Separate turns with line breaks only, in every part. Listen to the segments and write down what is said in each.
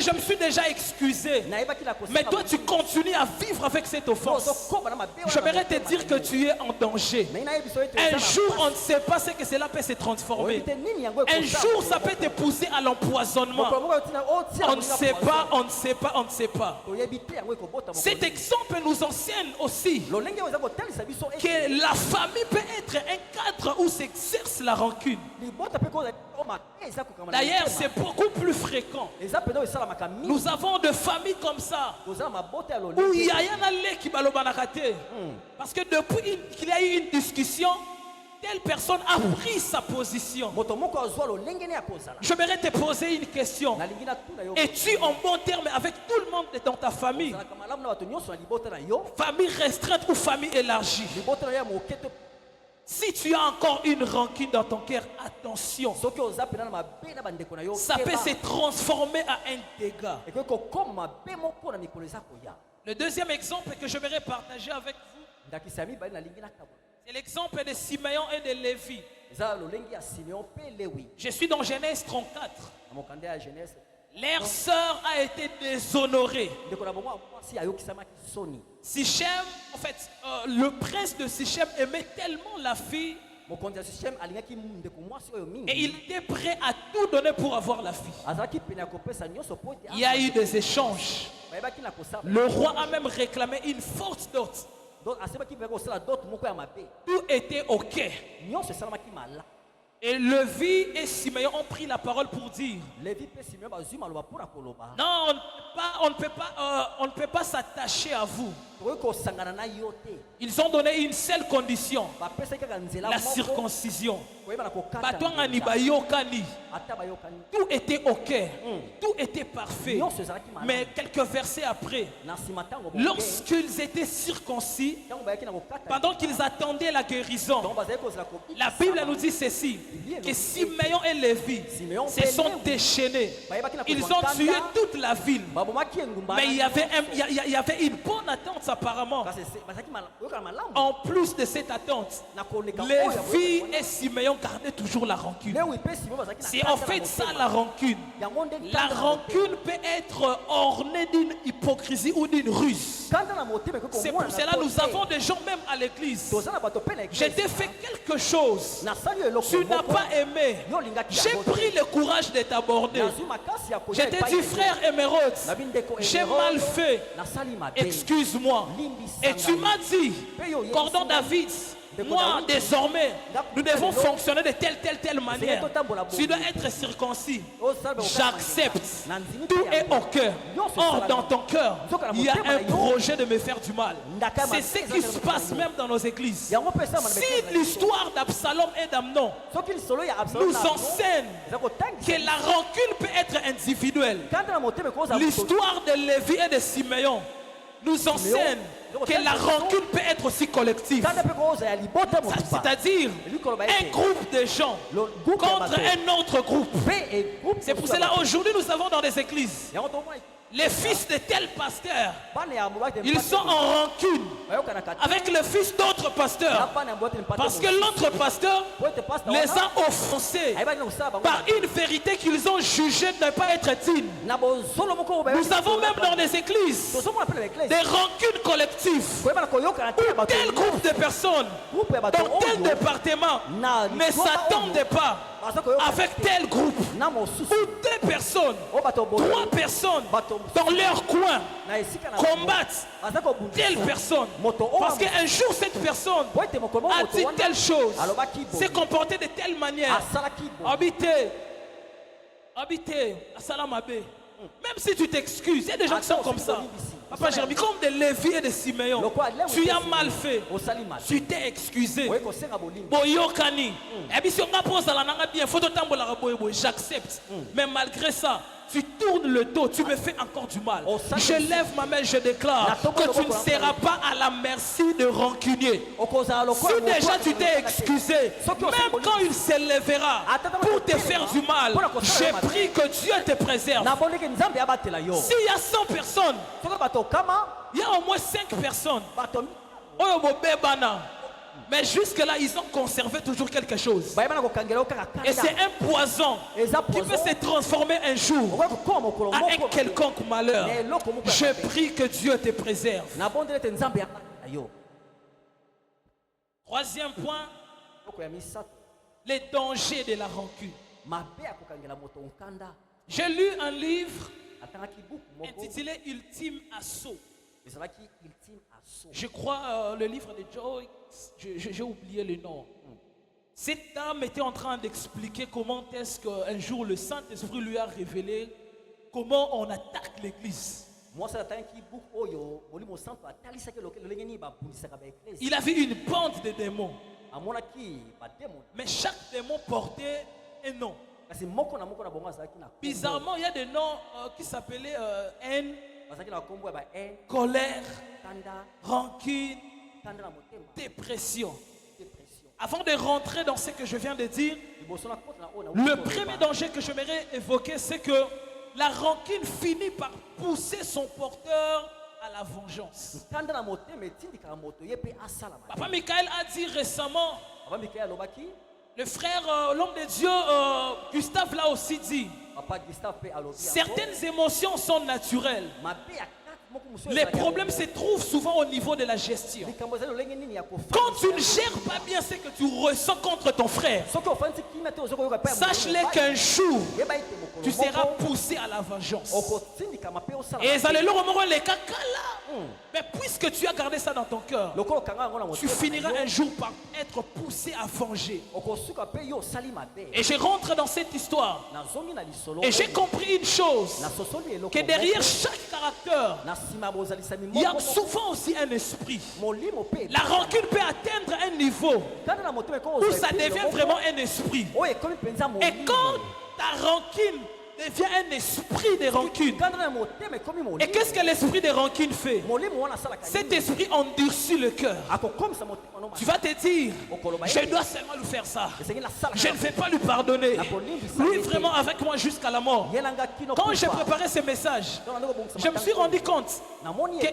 Je me suis déjà excusé. Mais toi, tu continues à vivre avec cette offense. J'aimerais te dire que tu es en danger. Un jour, on ne sait pas ce que cela peut se transformer. Un jour, ça peut te pousser à l'empoisonnement. On ne sait pas, on ne sait pas, on ne sait pas. Cet exemple nous enseigne aussi que la famille peut être un cadre où s'exerce la rancune. D'ailleurs, c'est beaucoup plus fréquent. Nous avons des familles comme ça où il y a un qui parce que depuis qu'il y a eu une discussion, telle personne a pris sa position. J'aimerais te poser une question. Es-tu en bon terme avec tout le monde dans ta famille? Famille restreinte ou famille élargie? Si tu as encore une rancune dans ton cœur, attention. Ça peut se transformer à un dégât. Le deuxième exemple que j'aimerais partager avec vous, c'est l'exemple de Simeon et de Lévi. Je suis dans Genèse 34. Leur sœur a été déshonorée. Sichem, en fait, le prince de Sichem aimait tellement la fille et il était prêt à tout donner pour avoir la fille. Il y a eu des échanges. Le roi a même réclamé une forte dot. Tout était ok. Et Lévi et Simeon ont pris la parole pour dire non, on ne peut pas s'attacher à vous. Ils ont donné une seule condition, la circoncision. Tout était ok, tout était parfait. Mais quelques versets après, lorsqu'ils étaient circoncis, pendant qu'ils attendaient la guérison, la Bible nous dit ceci, que Simeon et Lévi se sont déchaînés. Ils ont tué toute la ville. Mais il y avait une bonne attente apparemment. En plus de cette attente, Lévi et Simeon gardaient toujours la rancune. C'est en fait ça la rancune. La rancune peut être ornée d'une hypocrisie ou d'une ruse. C'est pour cela que nous avons des gens même à l'église. Je t'ai fait quelque chose, tu n'as pas aimé. J'ai pris le courage de t'aborder. Je t'ai dit, frère Émeraude, j'ai mal fait, excuse-moi. Et tu m'as dit, Cordon David, moi désormais, nous devons fonctionner de telle manière. Tu dois être circoncis. J'accepte. Tout est au cœur. Or, dans ton cœur, il y a un projet de me faire du mal. C'est ce qui se passe même dans nos églises. Si l'histoire d'Absalom et d'Amnon nous enseigne que la rancune peut être individuelle, l'histoire de Lévi et de Simeon nous enseigne que la rancune peut être aussi collective. C'est-à-dire un groupe de gens contre un autre groupe. C'est pour cela aujourd'hui nous avons dans des églises les fils de tel pasteur, ils sont en rancune avec le fils d'autres pasteurs parce que l'autre pasteur les a offensés par une vérité qu'ils ont jugée de ne pas être digne. Nous avons même dans les églises des rancunes collectives où tel groupe de personnes dans tel département ne s'attendent pas avec tel groupe ou deux personnes, trois personnes dans leur coin combattent telle personne parce qu'un jour cette personne a dit telle chose, s'est comporté de telle manière, habité à Salamabé. Même si tu t'excuses, il y a des gens qui sont comme ça. Papa Jérémie, comme de Lévi et de Simeon, tu as mal fait, tu t'es excusé. J'accepte. Mais malgré ça, tu tournes le dos, tu me fais encore du mal. Je lève ma main, je déclare que tu ne seras pas à la merci de rancunier. Si déjà tu t'es excusé, même quand il s'élèvera pour te faire du mal, j'ai pris que Dieu te préserve. S'il y a 100 personnes, il y a au moins 5 personnes. Mais jusque-là, ils ont conservé toujours quelque chose. Et c'est un poison qui peut se transformer un jour à un quelconque malheur. Je prie que Dieu te préserve. Troisième point, les dangers de la rancune. J'ai lu un livre intitulé Ultime Assaut. Je crois le livre de Joyce, j'ai oublié le nom. Cette dame était en train d'expliquer comment est-ce qu'un jour le Saint-Esprit lui a révélé comment on attaque l'église. Il avait une bande de démons. Mais chaque démon portait un nom. Bizarrement, il y a des noms qui s'appelaient haine, colère, rancune, dépression. Avant de rentrer dans ce que je viens de dire, le premier danger que j'aimerais évoquer, c'est que la rancune finit par pousser son porteur à la vengeance. Papa Michael a dit récemment, le frère, l'homme de Dieu, Gustave l'a aussi dit, certaines émotions sont naturelles. Les problèmes se trouvent souvent au niveau de la gestion. Quand tu ne gères pas bien ce que tu ressens contre ton frère, sache-le qu'un jour, tu seras poussé à la vengeance. Et mais puisque tu as gardé ça dans ton cœur, tu finiras un jour par être poussé à venger. Et je rentre dans cette histoire. Et j'ai compris une chose, que derrière chaque caractère, il y a souvent aussi un esprit. La rancune peut atteindre un niveau où ça devient vraiment un esprit. Et quand ta rancune devient un esprit de rancune, et qu'est-ce que l'esprit de rancune fait? Cet esprit endurcit le cœur. Tu vas te dire, je dois seulement lui faire ça, je ne vais pas lui pardonner, lui vraiment avec moi jusqu'à la mort. Quand j'ai préparé ce message, je me suis rendu compte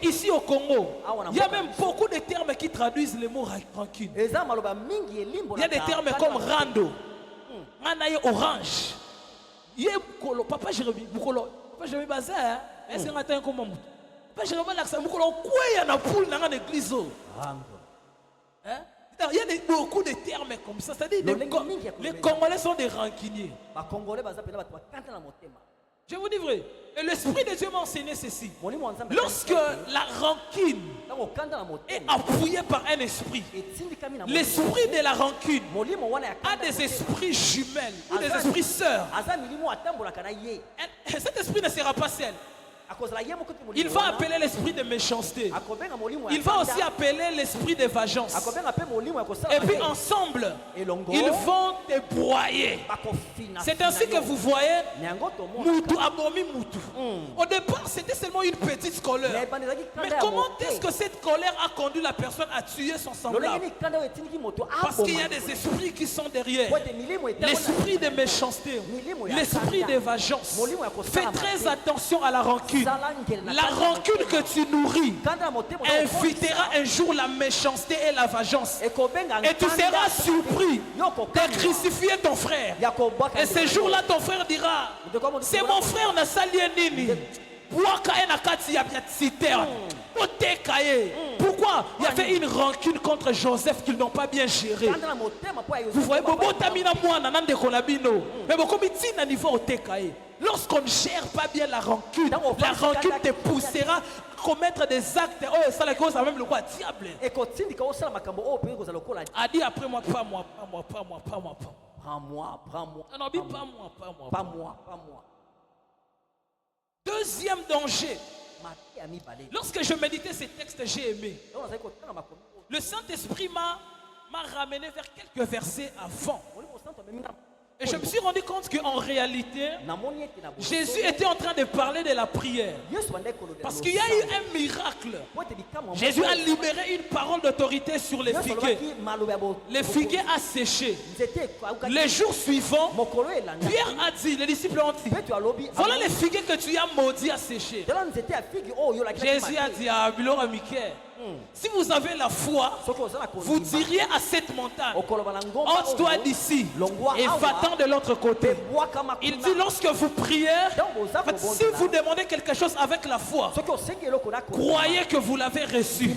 qu'ici au Congo, il y a même beaucoup de termes qui traduisent le mot rancune. Il y a des termes comme rando, orange. Papa Jérémy, Papa Jérémy Bazar, est-ce que matin comme mon Papa Jérémy l'accent, Mukolo quoi na poule dans l'église. Il y a beaucoup de termes comme ça, c'est-à-dire les Congolais sont des rancuniers. Je vous dis vrai. Et l'Esprit de Dieu m'a enseigné ceci. Lorsque la rancune est appuyée par un esprit, l'esprit de la rancune a des esprits jumelles ou des esprits sœurs. Cet esprit ne sera pas seul. Il va appeler l'esprit de méchanceté. Il va aussi appeler l'esprit de vengeance. Et puis ensemble, ils vont te broyer. C'est ainsi que vous voyez Moutou Abomi Moutou. Au départ, c'était seulement une petite colère. Mais comment est-ce que cette colère a conduit la personne à tuer son semblable? Parce qu'il y a des esprits qui sont derrière. L'esprit de méchanceté, l'esprit de vengeance. Fais très attention à la rancune. La rancune que tu nourris invitera un jour la méchanceté et la vengeance. Et tu seras surpris de crucifier ton frère. Et ce jour-là, ton frère dira, c'est mon frère n'a sali nini. Pourquoi il y avait une rancune contre Joseph qu'ils n'ont pas bien géré? Vous voyez, lorsqu'on ne gère pas bien la rancune te poussera à commettre des actes. Oh, ça la cause a même le roi diable. A dit après moi, pas moi, pas moi, pas moi, pas moi, pas moi.
Prends-moi, prends-moi.
Non, non, pas moi, pas moi.
Pas moi, pas moi.
Deuxième danger. Lorsque je méditais ces textes, j'ai aimé. Le Saint-Esprit m'a ramené vers quelques versets avant. Et je me suis rendu compte qu'en réalité, Jésus était en train de parler de la prière. Parce qu'il y a eu un miracle. Jésus a libéré une parole d'autorité sur les figuiers. Les figuiers a séché. Les jours suivants, Pierre a dit, les disciples ont dit, voilà les figuiers que tu as maudits à sécher. Jésus a dit, ah, Bilora Mickey. Si vous avez la foi, vous diriez à cette montagne, ôte-toi d'ici et va-t'en de l'autre côté. Il dit lorsque vous priez, si vous demandez quelque chose avec la foi, croyez que vous l'avez reçu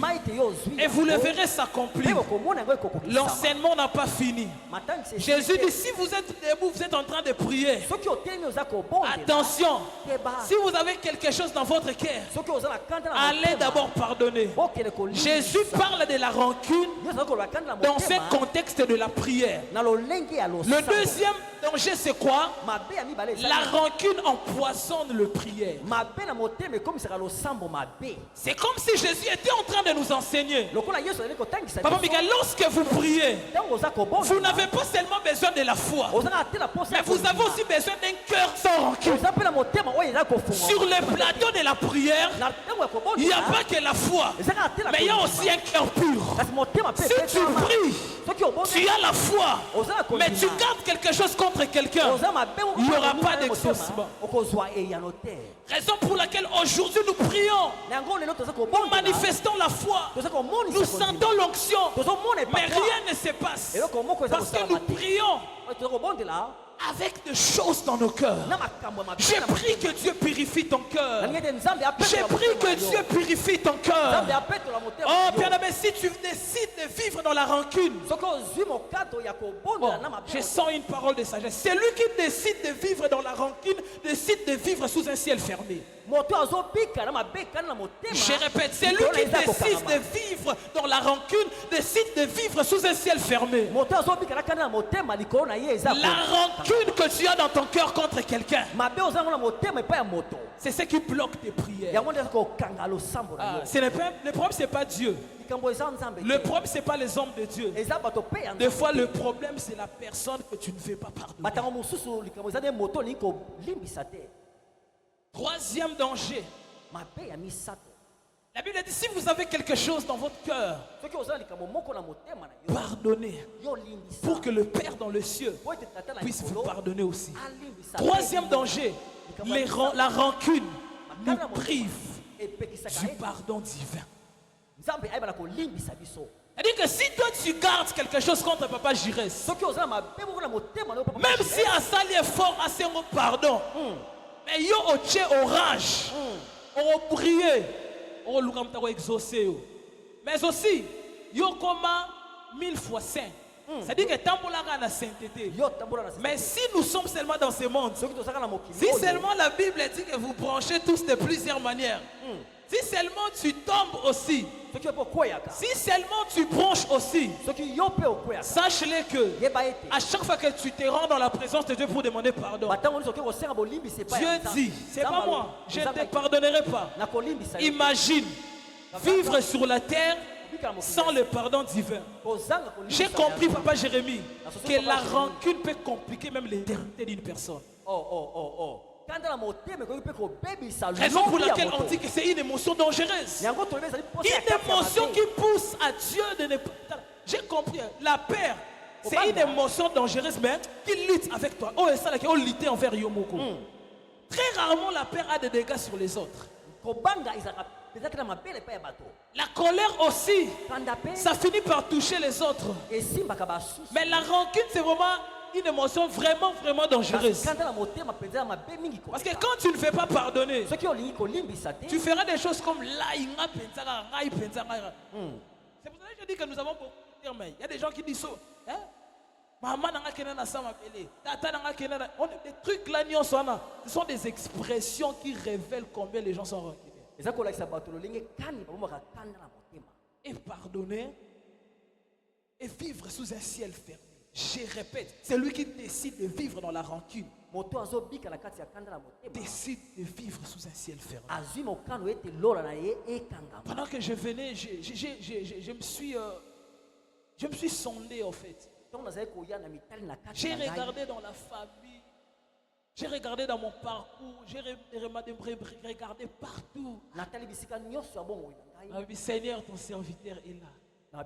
et vous le verrez s'accomplir. L'enseignement n'a pas fini. Jésus dit si vous êtes debout, vous êtes en train de prier, attention, si vous avez quelque chose dans votre cœur, allez d'abord pardonner. Jésus parle de la rancune dans ce contexte de la prière. Le deuxième danger, c'est quoi? La rancune empoisonne le prière. C'est comme si Jésus était en train de nous enseigner. Papa Miguel, lorsque vous priez, vous n'avez pas seulement besoin de la foi, mais vous avez aussi besoin d'un cœur sans rancune. Sur le plateau de la prière, il n'y a pas que la foi, mais il y a aussi un cœur pur. Si tu pries, tu as la foi, mais tu gardes quelque chose contre quelqu'un, il n'y aura pas d'exaucement. Raison pour laquelle aujourd'hui nous prions, nous manifestons la foi, nous sentons l'onction, mais rien ne se passe parce que nous prions avec des choses dans nos cœurs. J'ai pris que Dieu purifie ton cœur. J'ai pris que Dieu purifie ton cœur. Oh bien-aimé, si tu décides de vivre dans la rancune, je sens une parole de sagesse. Celui qui décide de vivre dans la rancune décide de vivre sous un ciel fermé. Je répète, celui qui décide de vivre dans la rancune décide de vivre sous un ciel fermé. La rancune que tu as dans ton cœur contre quelqu'un, c'est ce qui bloque tes prières. Le problème, ce n'est pas Dieu. Le problème, ce n'est pas les hommes de Dieu. Des fois, le problème, c'est la personne que tu ne veux pas pardonner. Troisième danger. La Bible dit si vous avez quelque chose dans votre cœur, pardonnez pour que le Père dans le cieux puisse vous pardonner aussi. Troisième danger, la rancune nous prive du pardon divin. C'est-à-dire que si toi tu gardes quelque chose contre Papa Girès, même si Asali est fort à ce mot pardon, mais yo oche orage, on briller, on lukam exaucé. Mais aussi, yo koma 1000 fois saint. C'est-à-dire que tamboulaga la sainteté. Mais si nous sommes seulement dans ce monde, si seulement la Bible dit que vous branchez tous de plusieurs manières, si seulement tu tombes aussi, si seulement tu branches aussi, sache-le que à chaque fois que tu te rends dans la présence de Dieu pour demander pardon, Dieu dit, c'est pas moi, je ne te pardonnerai pas. Imagine vivre sur la terre sans le pardon divin. J'ai compris, Papa Jérémie, que la rancune peut compliquer même l'éternité d'une personne. Raison pour laquelle on dit que c'est une émotion dangereuse. Une émotion qui pousse à Dieu de ne pas... J'ai compris, la peur, c'est une émotion dangereuse, mais qui lutte avec toi. Oh, et ça, on lutte envers Yomoko. Très rarement, la peur a des dégâts sur les autres. La colère aussi, ça finit par toucher les autres. Mais la rancune, c'est vraiment une émotion vraiment dangereuse. Parce que quand tu ne fais pas pardonner, tu feras des choses comme là. C'est pour ça que je dis que nous avons beaucoup de termes. Il y a des gens qui disent ça. Maman n'a qu'à n'a pas appelé. Tata n'a qu'à n'a. Des trucs là, ce sont des expressions qui révèlent combien les gens sont rancuniers. Et pardonner et vivre sous un ciel fermé. Je répète, c'est lui qui décide de vivre dans la rancune. Décide de vivre sous un ciel fermé. Pendant que je venais, je me suis sondé en fait. J'ai regardé dans la famille, j'ai regardé dans mon parcours, j'ai regardé partout. Seigneur, ton serviteur est là.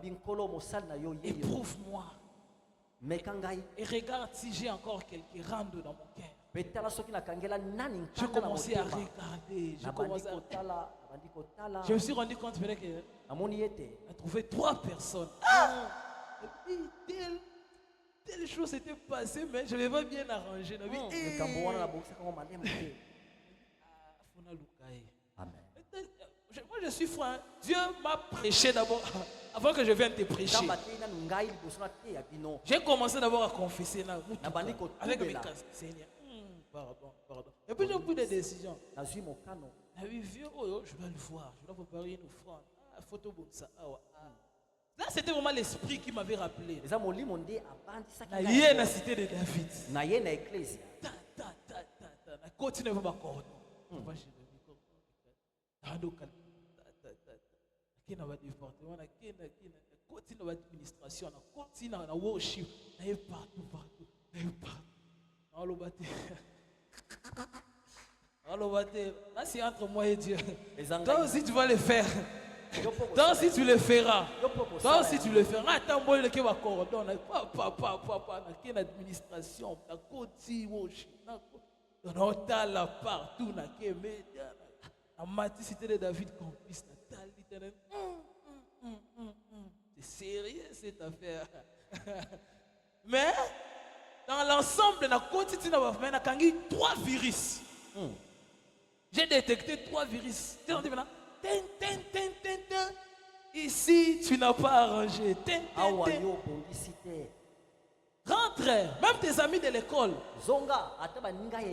Éprouve-moi. Et regarde si j'ai encore quelques randes dans mon cœur. J'ai commencé à regarder. Je me suis rendu compte que a trouvé 3 personnes. Et puis, telle chose s'était passée, mais je ne vais pas bien arranger.
Amen.
Moi, je suis franc. Dieu m'a prêché d'abord, avant que je vienne te prêcher. J'ai commencé d'abord à confesser avec mes casques. Seigneur, pardon. Et puis j'ai pris des décisions. Vieux, je dois le voir, je dois préparer une offrande. Photo bon ça. Là, c'était vraiment l'esprit qui m'avait rappelé. Il y a la cité de David. Continue à qui n'a pas département, qui n'a pas administration, qui n'a pas worship, partout. Là, c'est entre moi et Dieu. Toi aussi, tu vas le faire. Toi aussi, tu le feras. Toi aussi, tu le feras. Attends, moi, il y a un cordon. Qui n'a administration, qui worship, là partout, la maticité de David complice. C'est sérieux cette affaire. Mais dans l'ensemble, on a continué à faire 3 virus. J'ai détecté 3 virus. Ici, tu n'as pas arrangé. Rentre, même tes amis de l'école,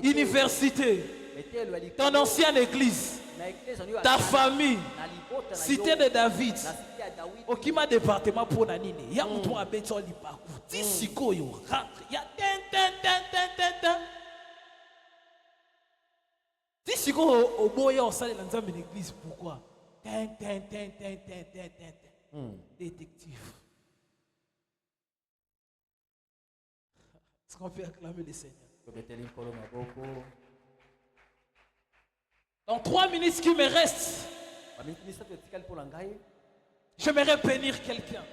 université, ton ancienne église, ta famille, cité de David, Okima département pour Nanine, il y a un tour à Béthol, il parcourt. Tisiko, il rentre, il y a Tisiko au boya au salle dans une église, pourquoi? Détective. Est-ce qu'on peut acclamer le Seigneur? Dans 3 minutes qui me restent, j'aimerais bénir quelqu'un.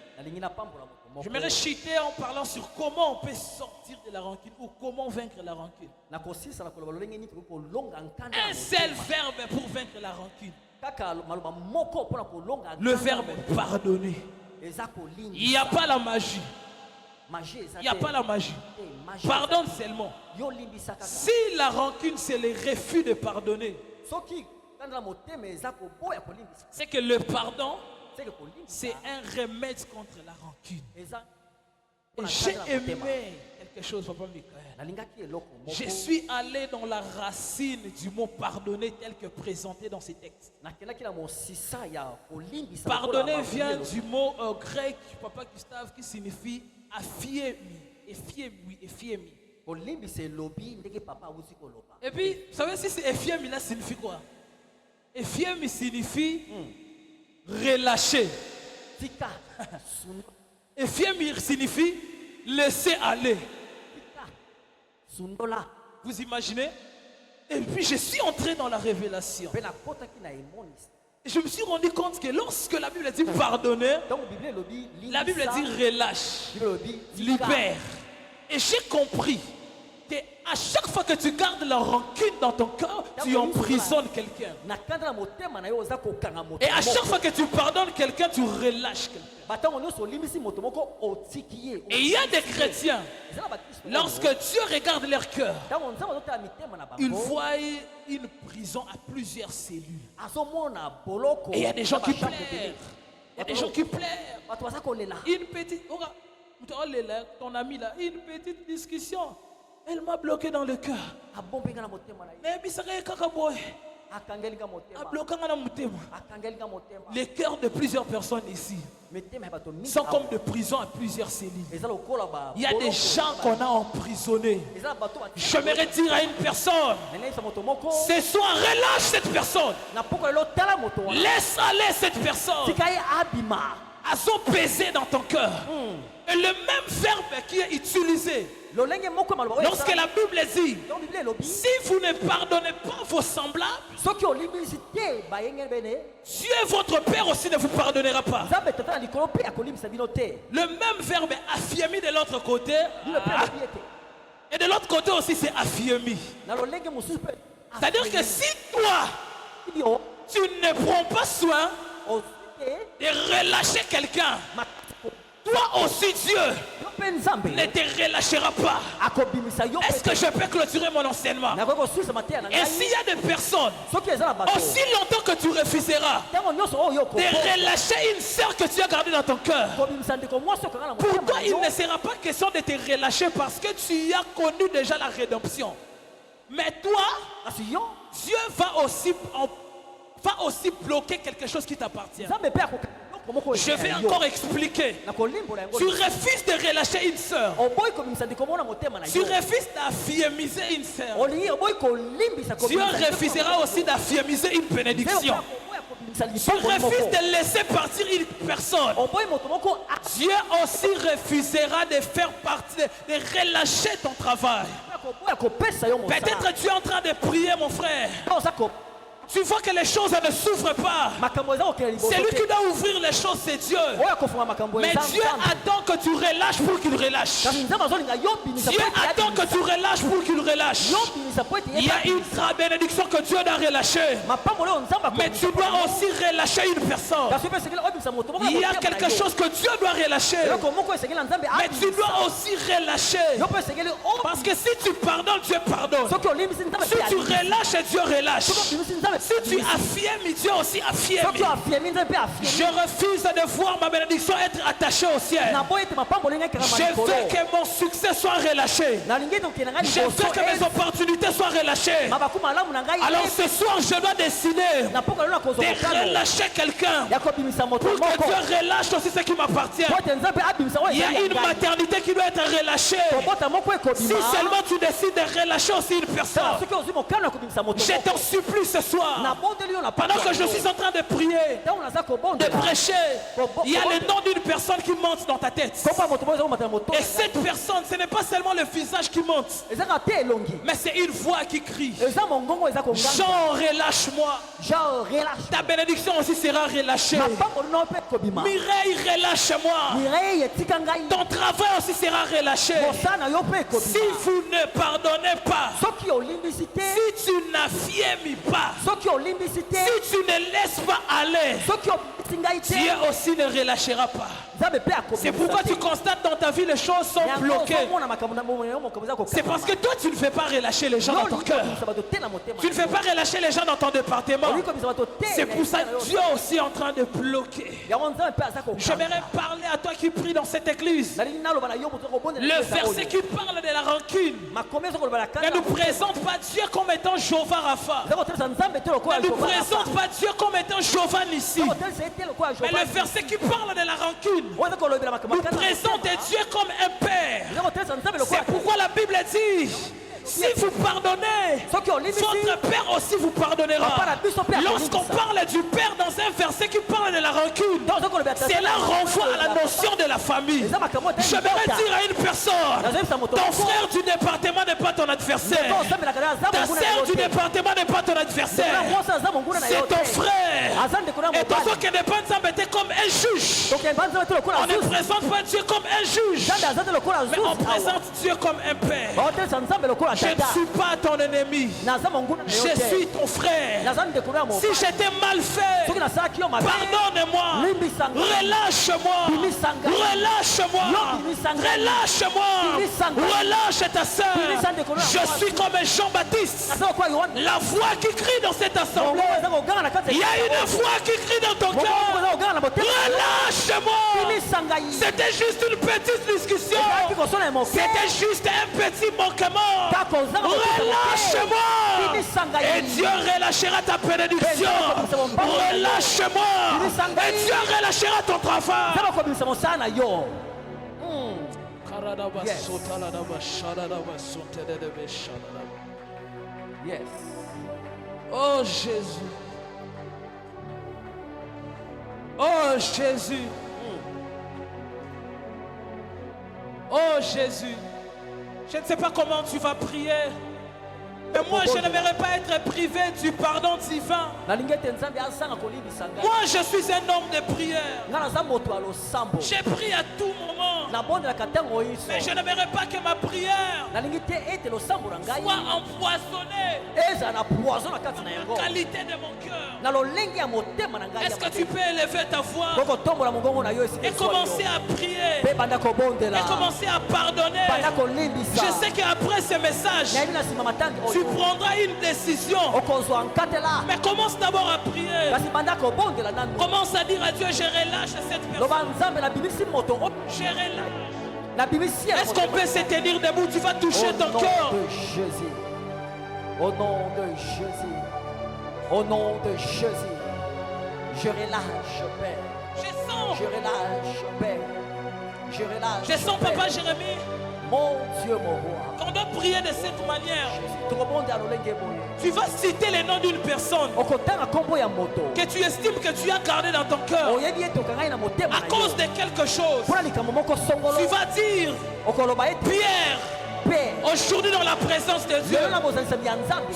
J'aimerais chuter en parlant sur comment on peut sortir de la rancune ou comment vaincre la rancune. Un seul verbe pour vaincre la rancune. Le verbe pardonner. Il n'y a pas la magie. Il n'y a pas la magie. Pardonne seulement. Si la rancune, c'est le refus de pardonner, c'est que le pardon, c'est un remède contre la rancune. Et j'ai aimé quelque chose, Papa Michael. Je suis allé dans la racine du mot pardonner tel que présenté dans ces textes. Pardonner vient du mot grec, Papa Gustave, qui signifie affiemi. Effiemi. Et puis, vous savez si c'est effiemi là signifie quoi? Effiemi signifie relâcher. Effiemi signifie laisser aller. Vous imaginez? Et puis je suis entré dans la révélation. Et je me suis rendu compte que lorsque la Bible dit pardonner, la Bible dit relâche, libère. Et j'ai compris qu'à chaque fois que tu gardes la rancune dans ton cœur, tu emprisonnes quelqu'un. Et à chaque fois que tu pardonnes quelqu'un, tu relâches quelqu'un. Et il y a des chrétiens, lorsque Dieu regarde leur cœur, ils voient une prison à plusieurs cellules. Et il y a des gens qui pleurent. Il y a des gens qui pleurent. Une petite, ton ami là, une petite discussion. Elle m'a bloqué dans le cœur. Mais les cœurs de plusieurs personnes ici sont comme de prison à plusieurs cellules. Il y a des gens qu'on a emprisonnés. J'aimerais dire à une personne, ce soir relâche cette personne. Laisse aller cette personne. À son peser dans ton cœur. Et le même verbe qui est utilisé lorsque la Bible dit, si vous ne pardonnez pas vos semblables, Dieu votre Père aussi ne vous pardonnera pas. Le même verbe affirmé de l'autre côté, Et de l'autre côté aussi, c'est affirmé. C'est-à-dire que si toi, tu ne prends pas soin de relâcher quelqu'un, toi aussi Dieu ne te relâchera pas. Est-ce que je peux clôturer mon enseignement? Et s'il y a des personnes, aussi longtemps que tu refuseras de relâcher une sœur que tu as gardée dans ton cœur, pour toi il ne sera pas question de te relâcher parce que tu as connu déjà la rédemption. Mais toi, Dieu va aussi bloquer quelque chose qui t'appartient. Je vais encore expliquer. Tu refuses de relâcher une sœur. Tu refuses d'affirmiser une sœur. Dieu refusera aussi d'affirmiser une bénédiction. Tu refuses de laisser partir une personne. Dieu aussi refusera de faire partie, de relâcher ton travail. Peut-être tu es en train de prier, mon frère. Tu vois que les choses ne s'ouvrent pas. C'est lui qui doit ouvrir les choses, c'est Dieu. Mais Dieu attend que tu relâches pour qu'il relâche. Dieu attend que tu relâches pour qu'il relâche. Il y a une bénédiction que Dieu doit relâcher. Mais tu dois aussi relâcher une personne. Il y a quelque chose que Dieu doit relâcher. Mais tu dois aussi relâcher. Parce que si tu pardonnes, Dieu pardonne. Si tu relâches, Dieu relâche. Si tu affirmes, Dieu aussi affirme. Je refuse de voir ma bénédiction être attachée au ciel. Je veux que mon succès soit relâché. Je veux que mes opportunités soient relâchées. Alors ce soir, je dois décider de relâcher quelqu'un pour que Dieu relâche aussi ce qui m'appartient. Il y a une maternité qui doit être relâchée. Si seulement tu décides de relâcher aussi une personne, je t'en supplie ce soir. Pendant que je suis en train de prier, de prêcher, il y a le nom d'une personne qui monte dans ta tête. Et cette personne, ce n'est pas seulement le visage qui monte, mais c'est une voix qui crie. Jean, relâche-moi. Ta bénédiction aussi sera relâchée. Mireille, relâche-moi. Ton travail aussi sera relâché. Si vous ne pardonnez pas, si tu n'affirmes pas, si tu ne laisses pas aller, Dieu aussi ne relâchera pas. C'est pourquoi tu constates dans ta vie les choses sont bloquées. C'est parce que toi tu ne fais pas relâcher les gens dans ton cœur. Tu ne fais pas relâcher les gens dans ton département. C'est pour ça que Dieu aussi est en train de bloquer. J'aimerais parler à toi qui prie dans cette église. Le verset qui parle de la rancune ne nous présente pas Dieu comme étant Jéhovah Rapha. Ne nous présente pas Dieu comme étant Jéhovah Nissi. Mais le verset qui parle de la rancune nous présente Dieu comme un père. C'est pourquoi la Bible dit: si vous pardonnez, votre Père aussi vous pardonnera. Lorsqu'on parle du Père dans un verset qui parle de la rancune, cela renvoie à la notion de la famille. J'aimerais dire à une personne: ton frère du département n'est pas ton adversaire. Ta sœur du département n'est pas ton adversaire. C'est ton frère. Et ton frère qui n'est pas comme un juge. On ne présente pas Dieu comme un juge, mais on présente Dieu comme un père. Je ne suis pas ton ennemi. Je suis ton frère. Si j'étais mal fait, pardonne-moi. Relâche-moi. Relâche-moi. Relâche-moi. Relâche ta soeur. Je suis comme Jean-Baptiste. La voix qui crie dans cette assemblée. Il y a une voix qui crie dans ton cœur. Relâche-moi. C'était juste une petite discussion. C'était juste un petit manquement. Relâche-moi. Et Dieu relâchera ta bénédiction. Relâche-moi. Et Dieu relâchera ton travail.
Yes.
Oh Jésus. Oh Jésus. Oh Jésus. Je ne sais pas comment tu vas prier, mais moi je n'aimerais pas être privé du pardon divin. Moi je suis un homme de prière. J'ai prié à tout moment. Mais je n'aimerais pas que ma prière soit empoisonnée la qualité de mon cœur. Est-ce que tu peux élever ta voix et commencer à prier et commencer à pardonner? Je sais qu'après ce message, tu prendras une décision. Mais commence d'abord à prier. Commence à dire à Dieu, je relâche cette personne. Je relâche. Est-ce qu'on peut se tenir debout? Tu vas toucher ton cœur.
Au nom de Jésus. Au nom de Jésus. Je relâche, Père.
Je sens.
Je relâche, Père. Je relâche.
Je sens, Papa Jérémie.
Mon Dieu, mon roi.
On doit prier de cette manière. Tu vas citer les noms d'une personne que tu estimes que tu as gardé dans ton cœur à cause de quelque chose. Tu vas dire, Pierre, aujourd'hui dans la présence de Dieu,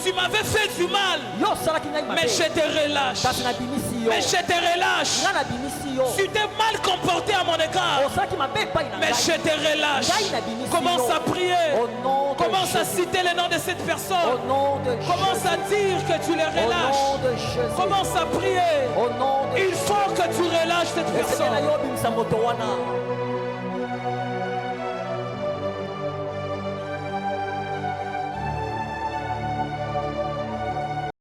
tu m'avais fait du mal, mais je te relâche. Mais je te relâche. Tu t'es mal comporté à mon égard, mais je te relâche. Commence à prier. Commence à citer le nom de cette personne. Commence à dire que tu les relâches. Commence à prier. Il faut que tu relâches cette personne.